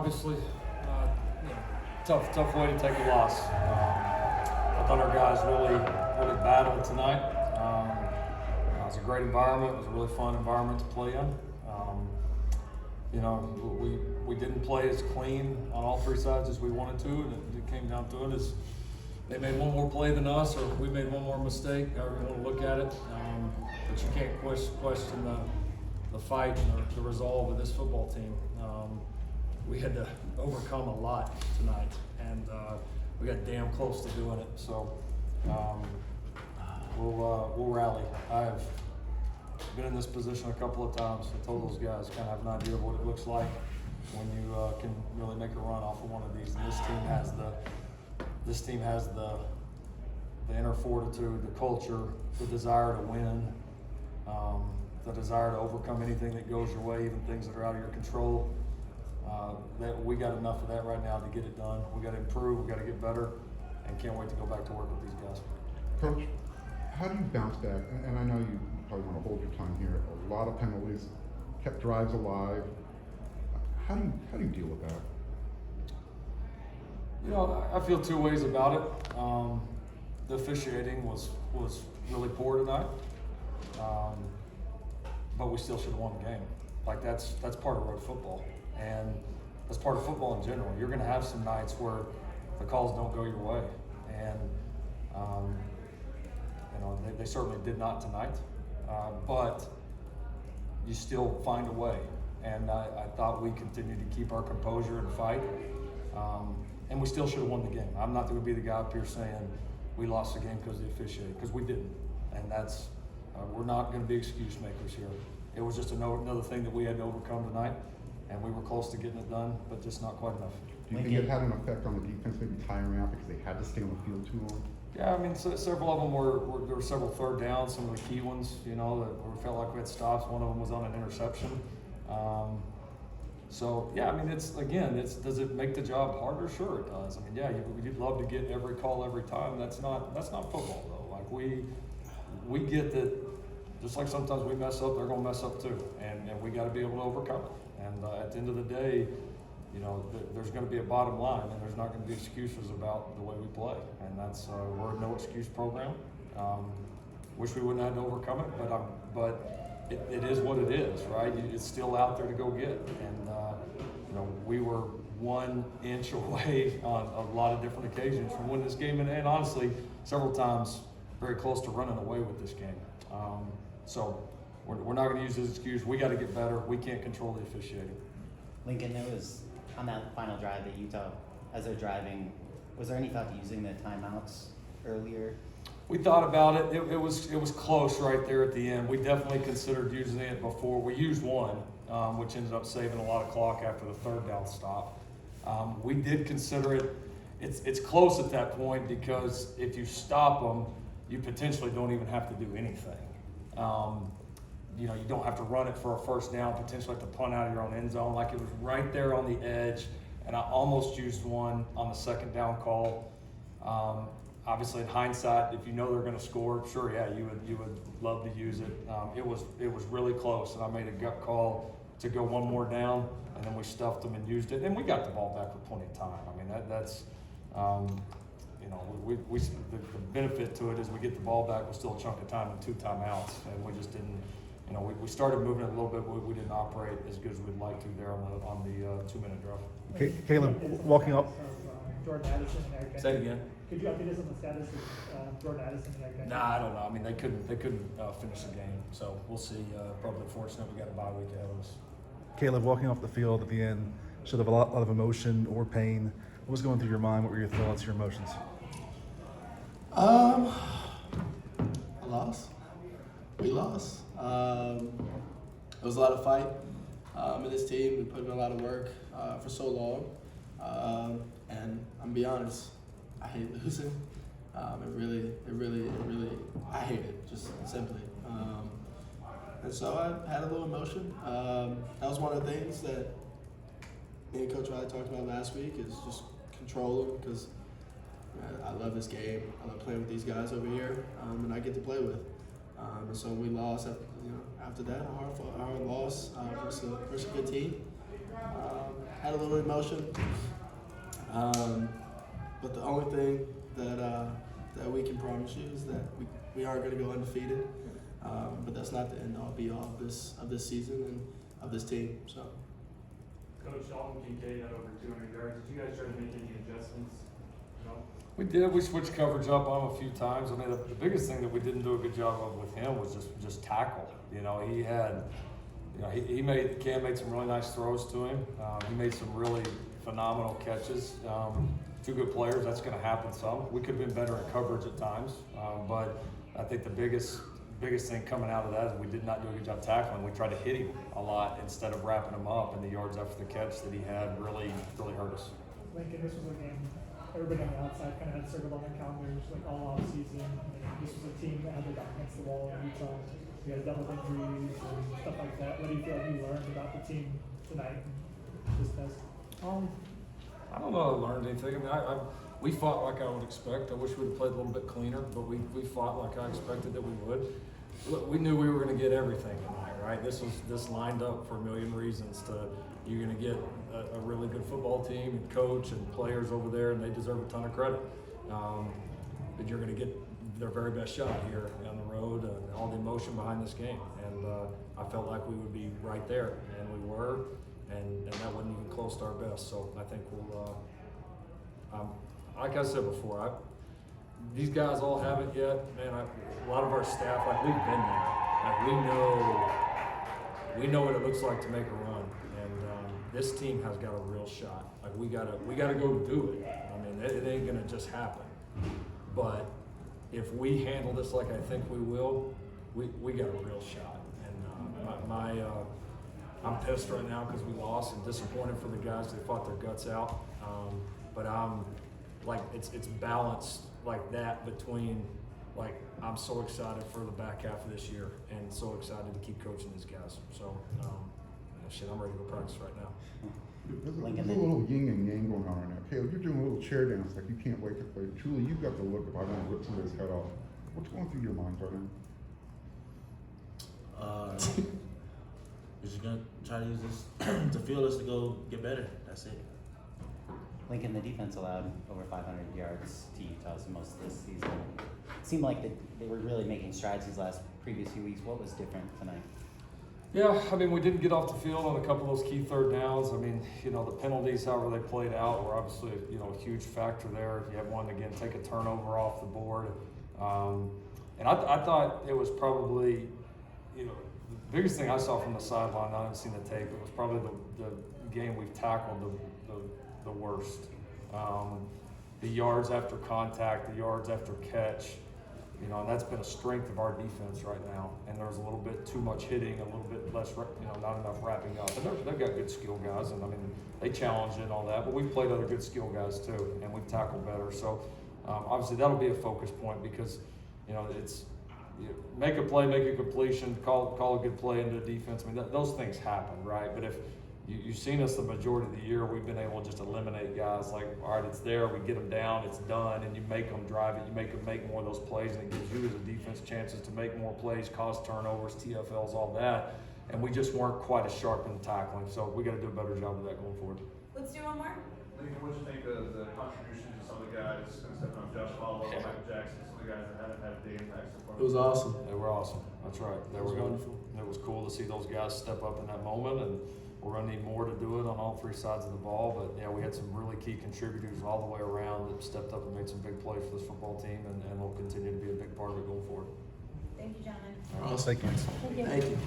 obviously, tough way to take a loss. I thought our guys really battled tonight. It was a great environment. It was a really fun environment to play in. We didn't play as clean on all three sides as we wanted to, and it came down to it as they made one more play than us, or we made one more mistake, however you want to look at it. But you can't question the fight and the resolve of this football team. We had to overcome a lot tonight, and we got damn close to doing it. So we'll rally. I have been in this position a couple of times. I told those guys kind of have an idea of what it looks like when you can really make a run off of one of these. And this team has the inner fortitude, the culture, the desire to win, the desire to overcome anything that goes your way, even things that are out of your control. That we got enough of that right now to get it done. We got to improve. We got to get better, and can't wait to go back to work with these guys. Coach, how do you bounce back? And I know you probably want to hold your tongue here. A lot of penalties, kept drives alive. How do you deal with that? I feel two ways about it. The officiating was really poor tonight, but we still should have won the game. Like that's part of road football, and that's part of football in general. You're going to have some nights where the calls don't go your way, and they certainly did not tonight. But you still find a way, and I thought we continued to keep our composure and fight. And we still should have won the game. I'm not going to be the guy up here saying we lost the game because of the officiating, because we didn't. And that's we're not going to be excuse makers here. It was just another thing that we had to overcome tonight, and we were close to getting it done, but just not quite enough. Do you think it had an effect on the defense, maybe tiring out because they had to stay on the field too long? Yeah, I mean, several of them there were several third downs, some of the key ones, that we felt like we had stops. One of them was on an interception. So yeah, I mean, does it make the job harder? Sure it does. I mean, yeah, you'd love to get every call every time. That's not football though. Like we get that, just like sometimes we mess up, they're gonna mess up too, and we got to be able to overcome it. And at the end of the day, there's going to be a bottom line, and there's not going to be excuses about the way we play. And that's we're a no excuse program. Wish we wouldn't have had to overcome it, but it is what it is, right? It's still out there to go get. And we were 1 inch away on a lot of different occasions from winning this game, and honestly, several times very close to running away with this game. So we're not going to use this excuse. We got to get better. We can't control the officiating. Lincoln, there was on that final drive that Utah, as they're driving, was there any thought to using the timeouts earlier? We thought about it. It was close right there at the end. We definitely considered using it before. We used one, which ended up saving a lot of clock after the third down stop. We did consider it. It's close at that point because if you stop them, you potentially don't even have to do anything. You don't have to run it for a first down, potentially have to punt out of your own end zone. Like it was right there on the edge, and I almost used one on the second down call. Obviously, in hindsight, if you know they're going to score, sure, yeah, you would love to use it. It was really close, and I made a gut call to go one more down, and then we stuffed them and used it, and we got the ball back with plenty of time. I mean, that's the benefit to it is we get the ball back with still a chunk of time and 2 timeouts, and we just didn't. We started moving it a little bit, but we didn't operate as good as we'd like to there on the 2-minute drive. Okay, Caleb, walking up. Jordan Addison and Eric. Say it again. Could you update us on the status of Jordan Addison and Eric? Nah, I don't know. I mean, they couldn't finish the game, so we'll see. Probably fortunate we got a bye week ahead of us. Caleb, walking off the field at the end, should have a lot of emotion or pain. What was going through your mind? What were your thoughts, your emotions? A loss. We lost. It was a lot of fight in this team. We put in a lot of work for so long, and I'm be honest, I hate losing. It really, I hate it, just simply. And so I had a little emotion. That was one of the things that me and Coach Riley talked about last week is just controlling, because I love this game. I love playing with these guys over here, and I get to play with. And so we lost. After that, a hard loss versus a good team. had a little emotion. But the only thing that we can promise you is that we are going to go undefeated. But that's not the end all be all of this season and of this team. So. Coach Dalton Kincaid had over 200 yards. Did you guys try to make any adjustments? No. We did. We switched coverage up on him a few times. I mean, the biggest thing that we didn't do a good job of with him was just tackle. You know, he had, you know, Cam made some really nice throws to him. He made some really phenomenal catches. Two good players. That's going to happen some. We could have been better at coverage at times, but I think the biggest thing coming out of that is we did not do a good job tackling. We tried to hit him a lot instead of wrapping him up, and the yards after the catch that he had really hurt us. Lincoln, this was a game everybody on the outside kind of had circled on their calendars like all off season. This was a team that had their back against the wall in Utah. We had double injuries and stuff like that. What do you feel like you learned about the team tonight and this test? I don't know. I learned anything. I mean, we fought like I would expect. I wish we'd played a little bit cleaner, but we fought like I expected that we would. Look, we knew we were going to get everything tonight, right? This lined up for a million reasons. You're going to get a really good football team and coach and players over there, and they deserve a ton of credit. But you're going to get their very best shot here on the road and all the emotion behind this game. And I felt like we would be right there, and we were, and that wasn't even close to our best. So I think we'll. Like I said before, these guys all haven't yet. Man, a lot of our staff, like we've been there. Like we know what it looks like to make a run, and this team has got a real shot. Like we gotta go do it. I mean, it ain't gonna just happen. But if we handle this like I think we will, we got a real shot. And I'm pissed right now because we lost and disappointed for the guys. They fought their guts out. But I'm like it's balanced like that between like I'm so excited for the back half of this year and so excited to keep coaching these guys. So I'm ready to go practice right now. There's a little yin and yang going on right now. Caleb, you're doing a little chair dance like you can't wait to play. Truly, you've got the look of I want to rip somebody's head off. What's going through your mind right now? We're just gonna try to use this to fuel us to go get better. That's it. Lincoln, the defense allowed over 500 yards to Utah so most of this season. It seemed like they were really making strides these previous few weeks. What was different tonight? Yeah, I mean, we didn't get off the field on a couple of those key third downs. I mean, you know, the penalties, however they played out, were obviously, you know, a huge factor there. You have one, again, take a turnover off the board. And I thought it was probably, you know, the biggest thing I saw from the sideline, I haven't seen the tape, it was probably the game we've tackled the worst. The yards after contact, the yards after catch, you know, and that's been a strength of our defense right now. And there's a little bit too much hitting, a little bit less, you know, not enough wrapping up. And they've got good skill guys, and I mean, they challenge it and all that, but we've played other good skill guys too, and we've tackled better. So obviously that'll be a focus point because, you know, it's, you make a play, make a completion, call a good play into defense. I mean, those things happen, right? But if you've seen us the majority of the year, we've been able to just eliminate guys like, all right, it's there, we get them down, it's done, and you make them drive it, you make them make more of those plays, and it gives you as a defense chances to make more plays, cause turnovers, TFLs, all that. And we just weren't quite as sharp in the tackling, so we got to do a better job of that going forward. Let's do one more. Lincoln, what do you think of the contributions of some of the guys, stepping up Josh Follow, Michael Jackson, some of the guys that haven't had a big impact so far? It was awesome. They were awesome. That's right. They were wonderful. It was cool to see those guys step up in that moment, and we're going to need more to do it on all three sides of the ball. But yeah, we had some really key contributors all the way around that stepped up and made some big plays for this football team, and will continue to be a big part of it going forward. Thank you, gentlemen. Awesome. Thank you. Thank you.